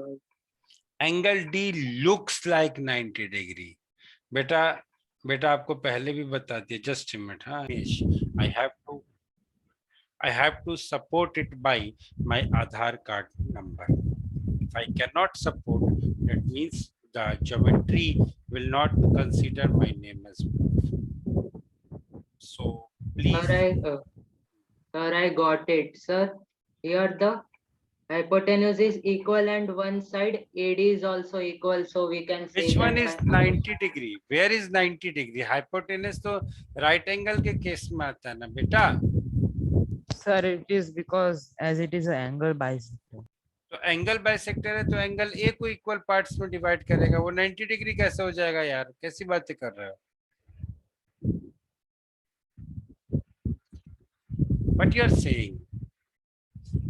Angle D looks like 90 degree. बेटा आपको पहले भी बता दिया. Just a minute. हाँ, I have to support it by my Aadhaar card number. If I cannot support, that means the geometry will not consider my name as proof. So please. Sir, I got it, sir. Here the hypotenuse is equal and one side AD is also equal, so we can say Which one that is 90 degree? Where is 90 degree? Hypotenuse तो right angle के case में आता है ना बेटा. Sir, it is because as it is an angle bisector. तो angle bisector है तो एंगल ए को इक्वल पार्ट्स में डिवाइड करेगा. वो 90 डिग्री कैसे हो जाएगा यार? कैसी बातें कर रहे हो? What you are saying?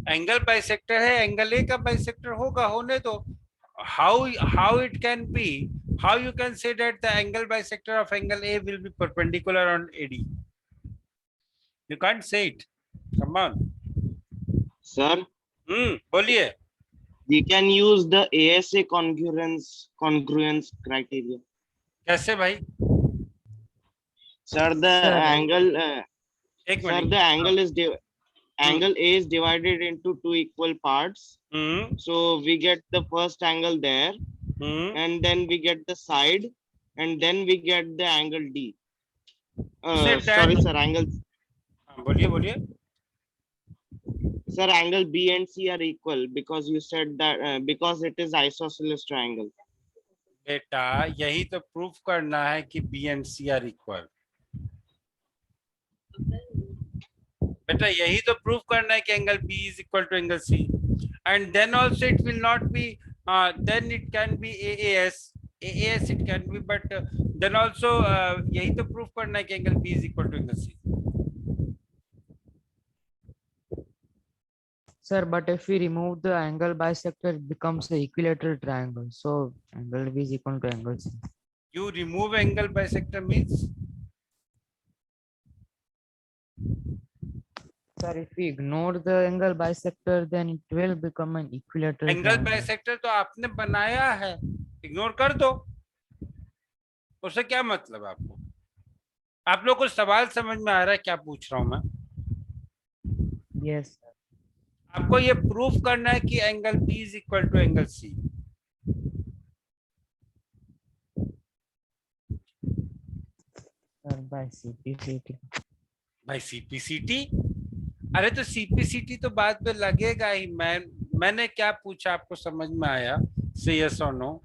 Angle bisector है, एंगल ए का बाइसेक्टर होगा, होने दो. How it can be? How you can say that the angle bisector of angle A will be perpendicular on AD? You can't say it. Come on. Sir, बोलिए. we can use the ASA congruence criteria. कैसे भाई? Sir, the angle. एक Sir, minute. the angle A is divided into two equal parts. So we get the first angle there, and then we get the side, and then we get the angle D. Sorry, sir, angle. बोलिए. Sir, angle B and C are equal because you said that because it is isosceles triangle. बेटा यही तो proof करना है कि B and C are equal. बेटा यही तो प्रूफ करना है कि angle B is equal to angle C. And then also it will not be. Then it can be AAS. AAS it can be, but then also यही तो proof करना है कि angle B is equal to angle C. Sir, but if we remove the angle bisector, it becomes an equilateral triangle. So angle B is equal to angle C. You remove angle bisector means? Sir, if we ignore the angle bisector, then it will become an equilateral angle triangle. Bisector तो आपने बनाया है, ignore कर दो. उससे क्या मतलब आपको? आप लोग को सवाल समझ में आ रहा है क्या पूछ रहा हूं मैं? Yes. आपको ये प्रूफ करना है कि angle B is equal to angle C. Sir, by CPCT. भाई CPCT? अरे तो CPCT तो बाद में लगेगा ही. मैंने क्या पूछा आपको समझ में आया? Say yes or no.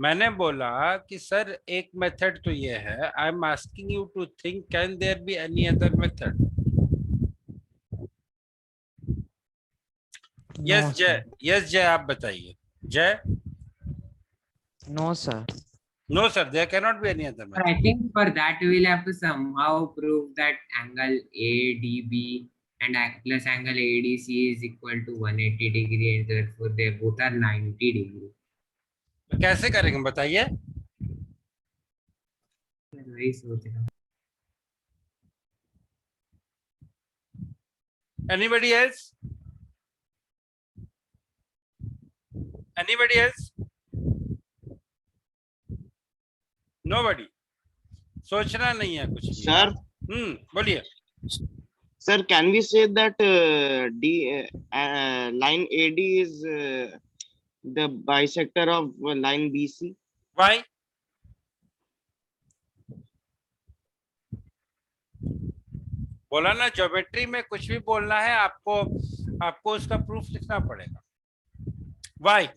मैंने बोला कि सर एक मेथड तो ये है, I am asking you to think can there be any other method. Yes No, Jay, sir. Yes Jay, आप बताइए. Jay. No, sir. No sir, there can not be any other But method. I think for that we will have to somehow prove that angle ADB and plus angle ADC is equal to 180 degree, and therefore they both are 90 degree. तो कैसे करेंगे बताइए. वही सोच रहा हूँ. Anybody else? Anybody else? Nobody. सोचना नहीं है कुछ भी. Sir, बोलिए. sir, can we say that line AD is the bisector of line BC? Why? बोला ना, ज्योमेट्री में कुछ भी बोलना है आपको उसका प्रूफ लिखना पड़ेगा. Why?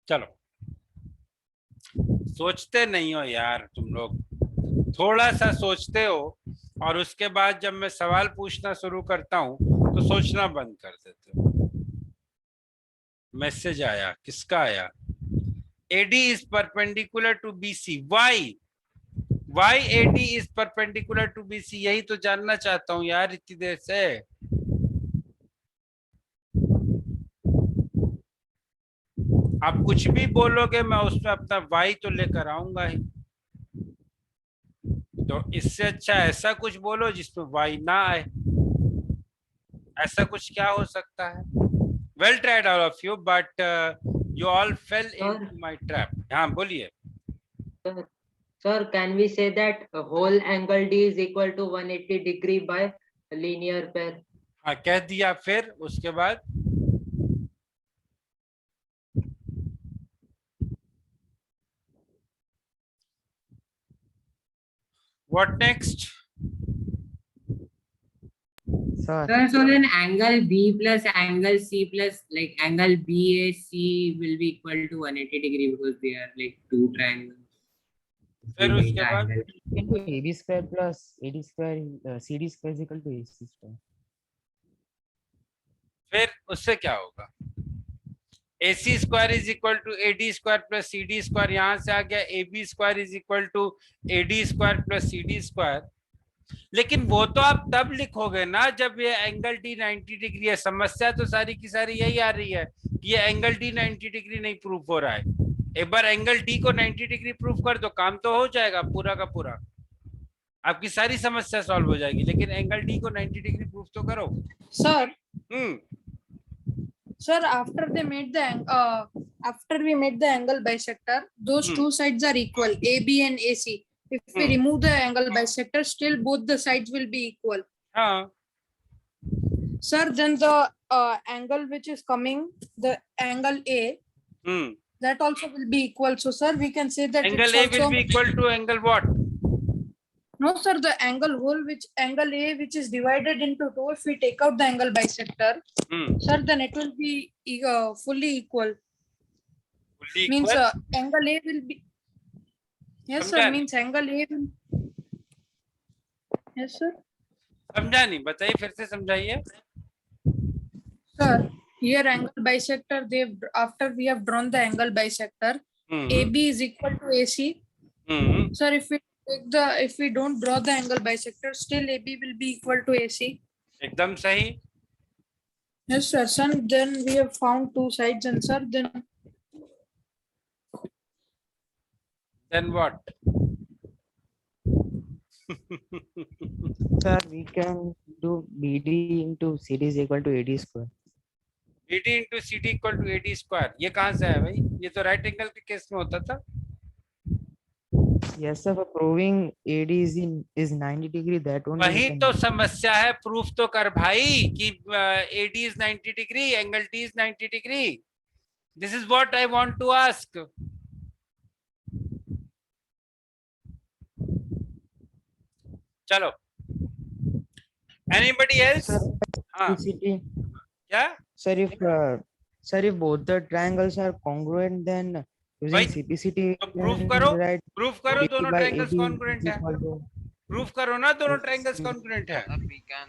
चलो, सोचते नहीं हो यार तुम लोग. थोड़ा सा सोचते हो और उसके बाद जब मैं सवाल पूछना शुरू करता हूं तो सोचना बंद कर देते हो. मैसेज आया, किसका आया? AD is perpendicular to BC. Why? Why AD is perpendicular to BC? यही तो जानना चाहता हूं यार इतनी देर से. आप कुछ भी बोलोगे मैं उसमें अपना y तो लेकर आऊंगा ही. तो इससे अच्छा ऐसा कुछ बोलो जिसमें y ना आए. ऐसा कुछ क्या हो सकता है? Well tried all of you, but you all fell into my trap. हाँ बोलिए. Sir, can we say that a whole angle D is equal to 180 degree by linear pair? हाँ कह दिया. फिर उसके बाद what next? Sir. Sir, so then angle B plus angle C plus like angle BAC will be equal to 180 degree because they are like two triangles. फिर उसके बाद Into AB square plus AD square, CD square is equal to AC square. फिर उससे क्या होगा? AC square is equal to AD square plus CD square. यहां से आ गया AB square is equal to AD square plus CD square. लेकिन वो तो आप तब लिखोगे ना जब ये एंगल D 90 डिग्री है. समस्या तो सारी की सारी यही आ रही है कि ये एंगल D 90 डिग्री नहीं प्रूफ हो रहा है. एक बार एंगल D को 90 डिग्री प्रूफ कर दो, काम तो हो जाएगा पूरा का पूरा. आपकी सारी समस्या सॉल्व हो जाएगी. लेकिन एंगल D को 90 डिग्री प्रूफ तो करो. Sir, after we made the angle bisector, those two sides are equal, AB and AC. If we remove the angle bisector, still both the sides will be equal. Sir, then the angle which is coming, the angle A, that also will be equal. So, sir, we can say that angle it's A also, will be equal to angle what? no, sir, the angle A which is divided into two, if we take out the angle bisector, sir, then it will be fully equal. Fully Means equal? angle A will be, yes sir, means angle A will, yes sir. समझा नहीं, बताइए फिर से समझाइए. Sir, here angle bisector, after we have drawn the angle bisector, AB is equal to AC. Sir, if we don't draw the angle bisector, still AB will be equal to AC. एकदम सही. Yes, sir. Son, then we have found two sides, and sir, then what? Sir, we can do BD into CD is equal to AD square. BD into CD equal to AD square. ये कहाँ से है भाई? ये तो right angle के case में होता था. Yes, sir. For proving AD is 90 degree, that only. वही तो समस्या है. प्रूफ तो कर भाई कि AD is 90 degree, angle D is 90 degree. This is what I want to ask. चलो. Anybody else? Sir, हाँ CPCT. क्या Sir, if both the triangles are congruent, then using भाई CPCT, तो प्रूफ करो, right? प्रूफ करो BD दोनों by triangles AD congruent is है, equal to. Proof करो ना दोनों ट्रायंगल्स कॉन्ग्रुएंट है. Sir, we can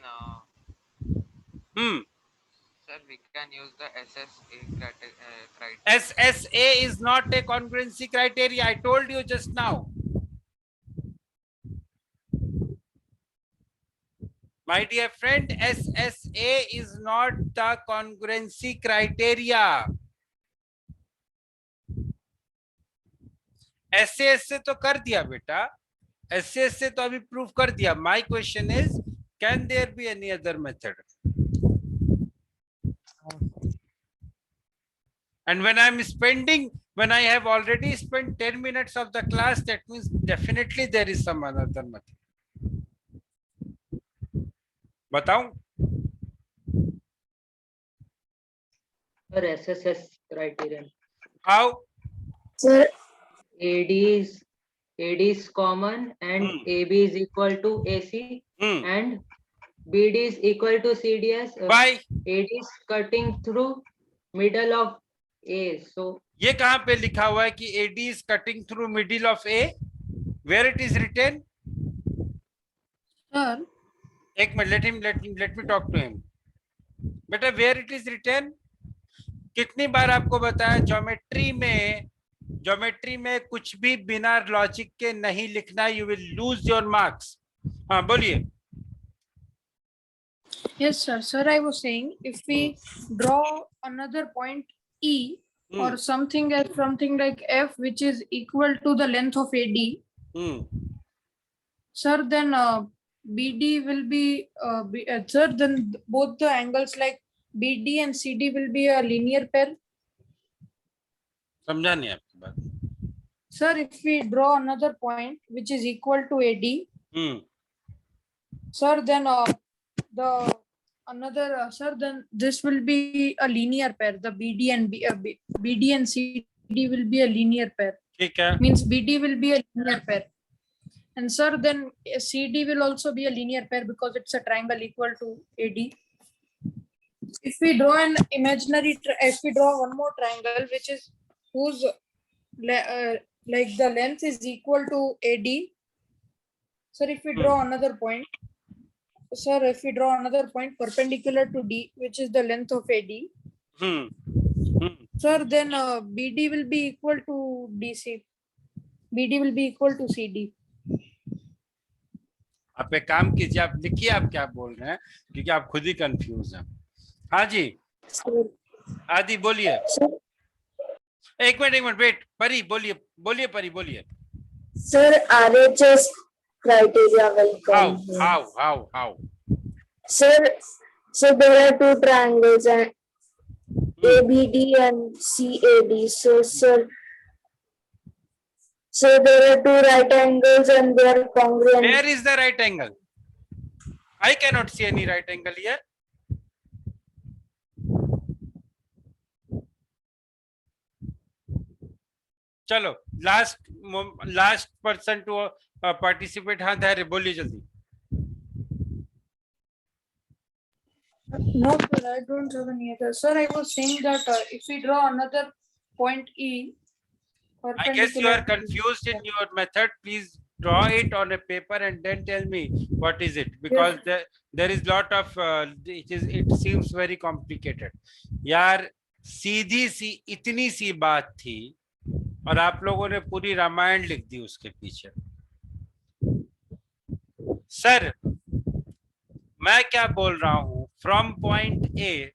sir, we can use the SSA criteria. SSA is not a congruency criteria. I told you just now. My dear friend, SSA is not the congruency criteria. SAS से तो कर दिया बेटा, SAS से तो अभी proof कर दिया. My question is, can there be any other method? And when when I have already spent 10 minutes of the class, that means definitely there is some another method. बताऊं? Sir, SSS criterion. How? Sir, AD is common and AB is equal to AC and BD is equal to CDS. Why? AD is cutting through middle of A. So ये कहाँ पे लिखा हुआ है कि AD is cutting through middle of A? Where it is written? Sir, एक minute, let me talk to him. बेटा where it is written? कितनी बार आपको बताया ज्योमेट्री में कुछ भी बिना लॉजिक के नहीं लिखना, you will lose your marks. हाँ बोलिए. yes, sir. Sir, I was saying if we draw another point E or something like F, which is equal to the length of AD, sir, then BD will be, sir, then both the angles like BD and CD will be a linear pair. समझा नहीं आपकी बात. Sir, if we draw another point which is equal to AD, sir, then sir, then this will be a linear pair. The BD and CD will be a linear pair. ठीक है. Means BD will be a linear pair. And sir, then CD will also be a linear pair because it's a triangle equal to AD. If we draw if we draw one more triangle which is whose like the length is equal to AD. Sir, if we draw another point, sir, if we draw another point perpendicular to D, which is the length of AD, sir, then BD will be equal to DC. BD will be equal to CD. आप एक काम कीजिए, आप लिखिए आप क्या बोल रहे हैं, क्योंकि आप खुद ही कंफ्यूज हैं. हाँ जी आदि बोलिए. एक मिनट वेट, परी बोलिए परी बोलिए. Sir, RHS criteria will come. How? Sir, so there are two triangles and ABD and CAD. So there are two right angles and they are congruent. Where is the right angle? I cannot see any right angle here. चलो last person to participate. हाँ धैर्य बोलिए जल्दी. No, sir, I don't have any other. Sir, I was saying that if we draw another point E, I guess you are confused in your method. Please draw it on a paper and then tell me what is it, because there is lot of it seems very complicated. यार सीधी सी इतनी सी बात थी और आप लोगों ने पूरी रामायण लिख दी उसके पीछे. सर मैं क्या बोल रहा हूं, फ्रॉम पॉइंट ए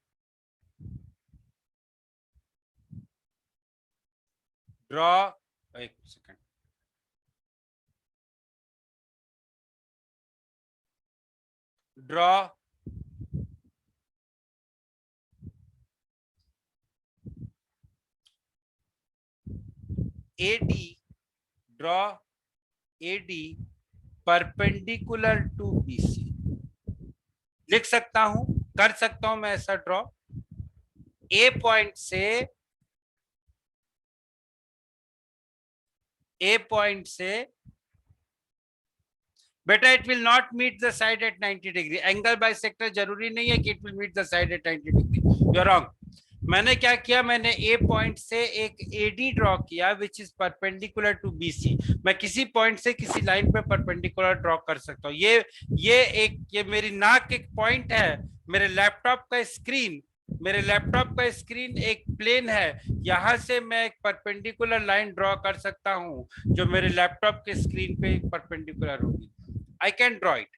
ड्रॉ, एक second, draw AD, draw AD perpendicular to BC. लिख सकता हूं, कर सकता हूं मैं ऐसा ड्रॉ. A पॉइंट से बेटा it will not meet the side eight 90 degree. Angle bisector जरूरी नहीं है कि it will not the side eight 90 degree. You are wrong. मैंने क्या किया, मैंने ए पॉइंट से एक एडी ड्रॉ किया which is perpendicular to BC. मैं किसी पॉइंट से किसी लाइन पे परपेंडिकुलर ड्रॉ कर सकता हूँ. ये मेरी नाक एक पॉइंट है. मेरे लैपटॉप का स्क्रीन एक प्लेन है. यहां से मैं एक परपेंडिकुलर लाइन ड्रॉ कर सकता हूँ जो मेरे लैपटॉप के स्क्रीन पे परपेंडिकुलर होगी. I can draw it.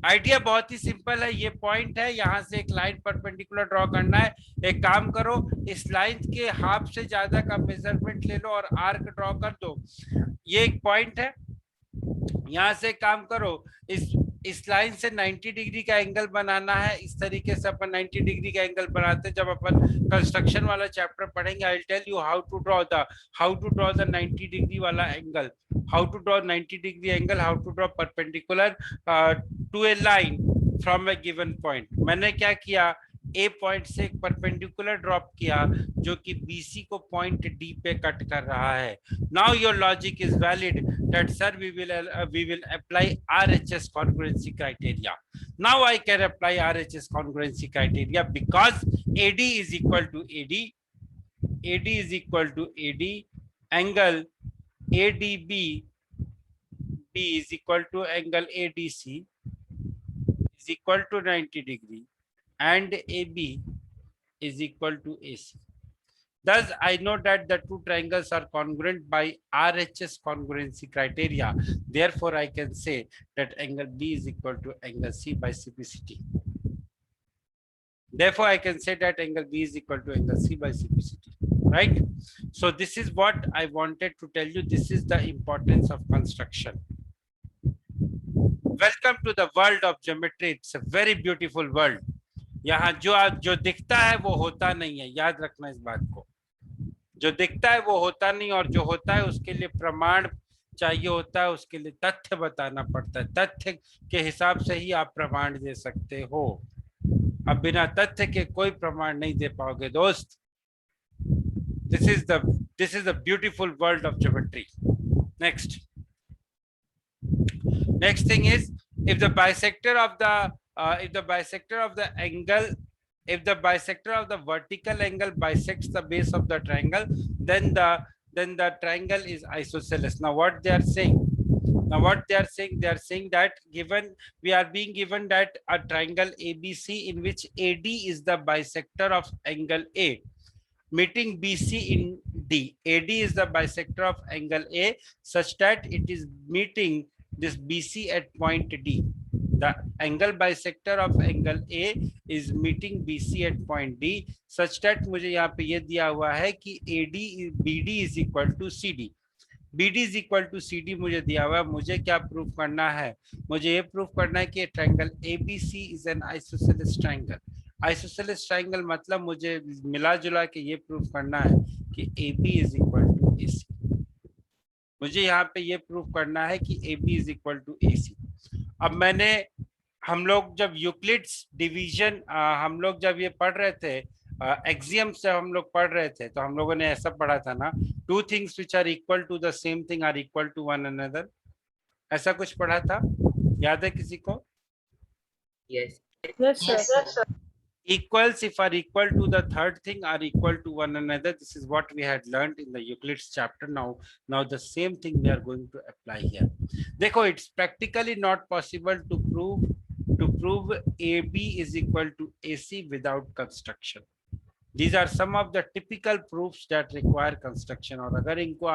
Idea बहुत ही सिंपल है. ये पॉइंट है, यहां से एक लाइन परपेंडिकुलर ड्रॉ करना है. एक काम करो, इस लाइन के हाफ से ज्यादा का मेजरमेंट ले लो और आर्क ड्रॉ कर दो. ये एक पॉइंट है. यहां से काम करो, इस लाइन से 90 डिग्री का एंगल बनाना है. इस तरीके से अपन 90 डिग्री का एंगल बनाते हैं. जब अपन कंस्ट्रक्शन वाला चैप्टर पढ़ेंगे, I will tell you how to draw the 90 degree वाला angle, how to draw 90 degree angle, how to draw perpendicular to a line from a given point. मैंने क्या किया, ए पॉइंट से एक परपेंडिकुलर ड्रॉप किया जो कि बीसी को पॉइंट डी पे कट कर रहा है. Now your logic is valid that sir we will apply RHS congruency criteria. Now I can apply RHS congruency criteria because AD is equal to AD, angle ADB is equal to angle ADC is equal to 90 degree and AB is equal to AC. Thus, I know that the two triangles are congruent by RHS congruency criteria. Therefore, I can say that angle B is equal to angle C by CPCT. Therefore, I can say that angle B is equal to angle C by CPCT. Right? So, this is what I wanted to tell you. This is the importance of construction. Welcome to the world of geometry. It's a very beautiful world. यहाँ जो दिखता है वो होता नहीं है. याद रखना इस बात को. जो दिखता है वो होता नहीं, और जो होता है उसके लिए प्रमाण चाहिए होता है, उसके लिए तथ्य बताना पड़ता है. तथ्य के हिसाब से ही आप प्रमाण दे सकते हो. अब बिना तथ्य के कोई प्रमाण नहीं दे पाओगे दोस्त. This is the beautiful world of geometry. Next thing is, if the bisector of the vertical angle bisects the base of the triangle, then the triangle is isosceles. Now what they are saying, they are saying that we are being given that a triangle ABC in which AD is the bisector of angle A meeting BC in D. AD is the bisector of angle A such that it is meeting this BC at point D. The angle bisector of angle A is meeting BC at point D such that मुझे यहाँ पे ये दिया हुआ है कि BD is equal to CD. BD is equal to CD मुझे दिया हुआ है. मुझे क्या प्रूफ करना है? मुझे ये प्रूफ करना है कि triangle ABC is an isosceles triangle. Isosceles triangle मतलब मुझे मिला जुला के ये प्रूफ करना है कि AB is equal to AC. मुझे यहाँ पे ये प्रूफ करना है कि AB is equal to AC. अब हम लोग जब यूक्लिड्स डिवीजन हम लोग जब ये पढ़ रहे थे, एक्सियम से हम लोग पढ़ रहे थे, तो हम लोगों ने ऐसा पढ़ा था ना, two things which are equal to the same thing are equal to one another. ऐसा कुछ पढ़ा था, याद है किसी को? Yes. Yes, sir. Equals if are equal to the third thing are equal to one another. This is what we had learned in the Euclid's chapter. Now the same thing we are going to apply here. देखो, it's practically not possible to prove AB is equal to AC without construction. These are some of the typical proofs that require construction. और अगर इनको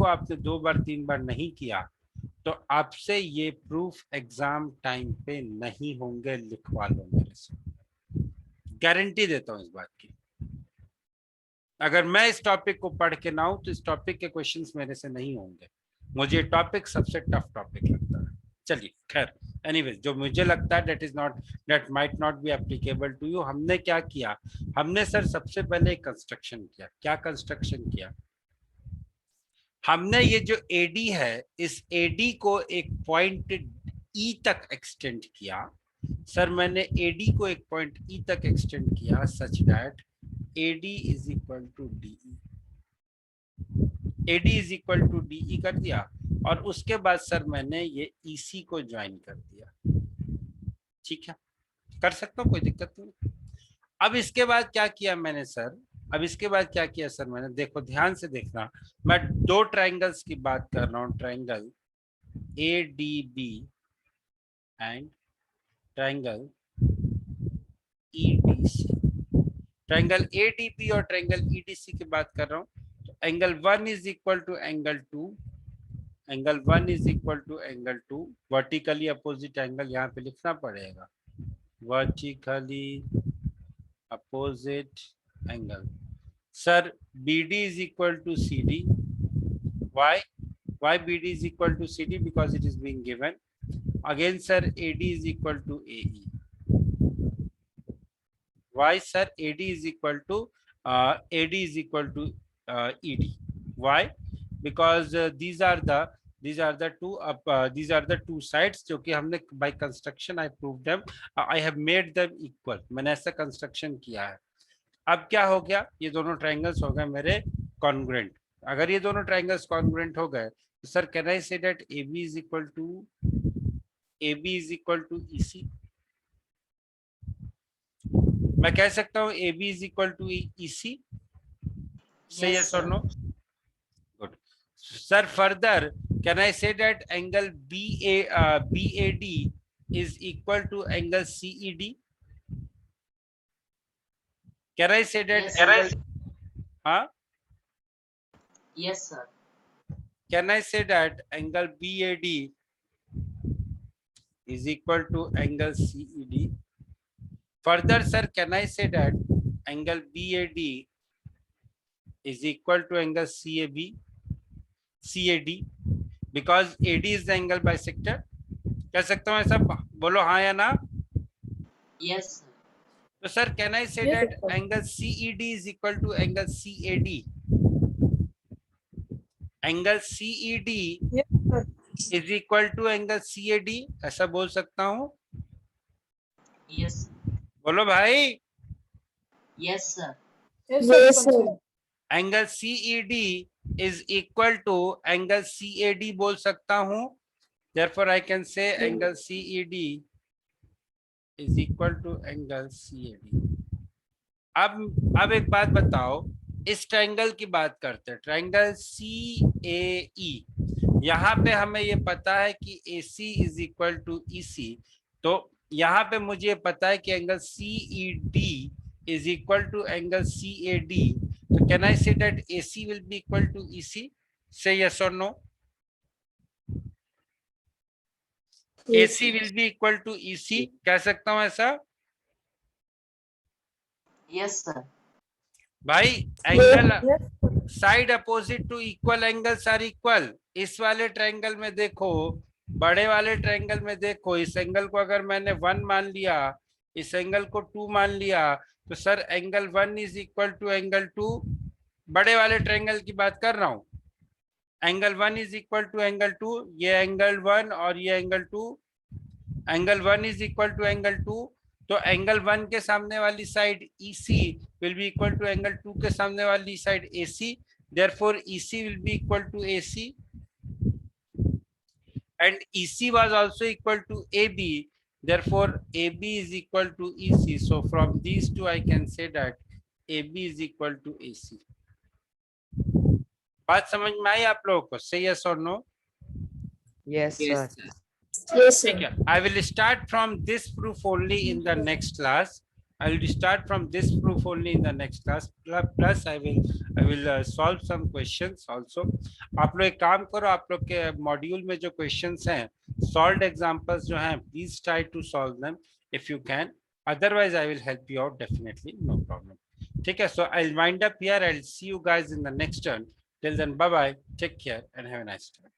आपने 2 बार 3 बार नहीं किया तो आपसे ये प्रूफ एग्जाम टाइम पे नहीं होंगे. लिखवा लो मेरे से, गारंटी देता हूं इस बात की. अगर मैं इस टॉपिक को पढ़ के ना हूं तो इस टॉपिक के क्वेश्चंस मेरे से नहीं होंगे. मुझे टॉपिक सबसे टफ टॉपिक लगता है. चलिए खैर, एनीवेज, जो मुझे लगता है that might not be applicable to you. हमने क्या किया? हमने सर सबसे पहले कंस्ट्रक्शन किया. क्या कंस्ट्रक्शन किया? हमने ये जो AD है, इस AD को एक पॉइंट E तक एक्सटेंड किया. सर मैंने AD को एक पॉइंट E तक एक्सटेंड किया such that AD is equal to DE. AD is equal to DE कर दिया और उसके बाद सर मैंने ये EC को ज्वाइन कर दिया। ठीक है, कर सकता हूँ, कोई दिक्कत नहीं। अब इसके बाद क्या किया मैंने सर, अब इसके बाद क्या किया सर मैंने, देखो ध्यान से देखना, मैं दो ट्राइंगल्स की बात कर रहा हूँ, triangle ADB and triangle EDC। Triangle ADB और ट्राइंगल EDC की बात कर रहा हूँ। तो angle 1 is equal to angle 2, angle 1 is equal to angle 2, vertically opposite angle यहाँ पे लिखना पड़ेगा, vertically opposite angle. Sir BD is equal to CD. Why BD is equal to CD? Because it is being given. Again sir, AD is equal to AE. Why sir? AD is equal to ED. Why? Because these are the two sides जो कि हमने by construction I proved them, I have made them equal, मैंने ऐसा construction किया है। अब क्या हो गया, ये दोनों ट्राइंगल्स हो गए मेरे कॉन्ग्रुएंट। अगर ये दोनों ट्राइंगल्स कॉन्ग्रुएंट हो गए तो sir can I say that AB is equal to EC। मैं कह सकता हूँ AB is equal to EC, say yes or no? Good sir. Further can I say that angle BAD is equal to angle CED? Can I say that? Yes, angle, huh? Yes, sir. Can I say that angle BAD is equal to angle CED? Further, sir, can I say that angle BAD is equal to angle CAD? Because AD is the angle bisector. कह सकता हूँ ऐसा? बोलो हाँ या ना? Yes, sir. So sir, can I say that angle CED is equal to angle CAD? Angle CED is equal to angle CAD, ऐसा बोल सकता हूँ? Yes. बोलो भाई। Yes, sir. Yes, sir. Angle CED is equal to angle CAD बोल सकता हूँ। Therefore, I can say angle CED is equal to angle CAD. अब एक बात बताओ, इस ट्रायंगल की बात करते हैं, ट्रायंगल CAE। यहाँ पे हमें ये पता है कि AC is equal to EC, तो यहाँ पे मुझे पता है कि angle CED is equal to angle CAD। तो can I say that AC will be equal to EC? Say yes or no? AC will be equal to EC, कह सकता हूं ऐसा? Yes, sir. भाई angle side opposite to equal angles are equal. इस वाले triangle में देखो, बड़े वाले ट्रायंगल में देखो, इस एंगल को अगर मैंने 1 मान लिया, इस एंगल को 2 मान लिया, तो sir angle 1 is equal to angle 2। बड़े वाले ट्रायंगल की बात कर रहा हूं। Angle 1 is equal to angle 2, ये एंगल 1 और ये angle 2। Angle 1 is equal to angle 2, तो एंगल 1 के सामने वाली side EC will be equal to angle 2 के सामने वाली side AC। Therefore EC will be equal to AC and EC was also equal to AB। Therefore, AB is equal to EC. So from these two, I can say that AB is equal to AC. बात समझ में आई आप लोगों को? Say yes or no? Yes, sir. Yes, sir. Yes, sir. ठीक है, I will start from this proof only in the next class. I will start from this proof only in the next class. Plus, I will solve some questions also. आप लोग एक काम करो, आप लोग के मॉड्यूल में जो questions हैं, solved examples जो हैं, please try to solve them if you can. Otherwise, I will help you out definitely, no problem. ठीक है, so I'll wind up here. I'll see you guys in the next turn. Till then, bye bye. Take care and have a nice time.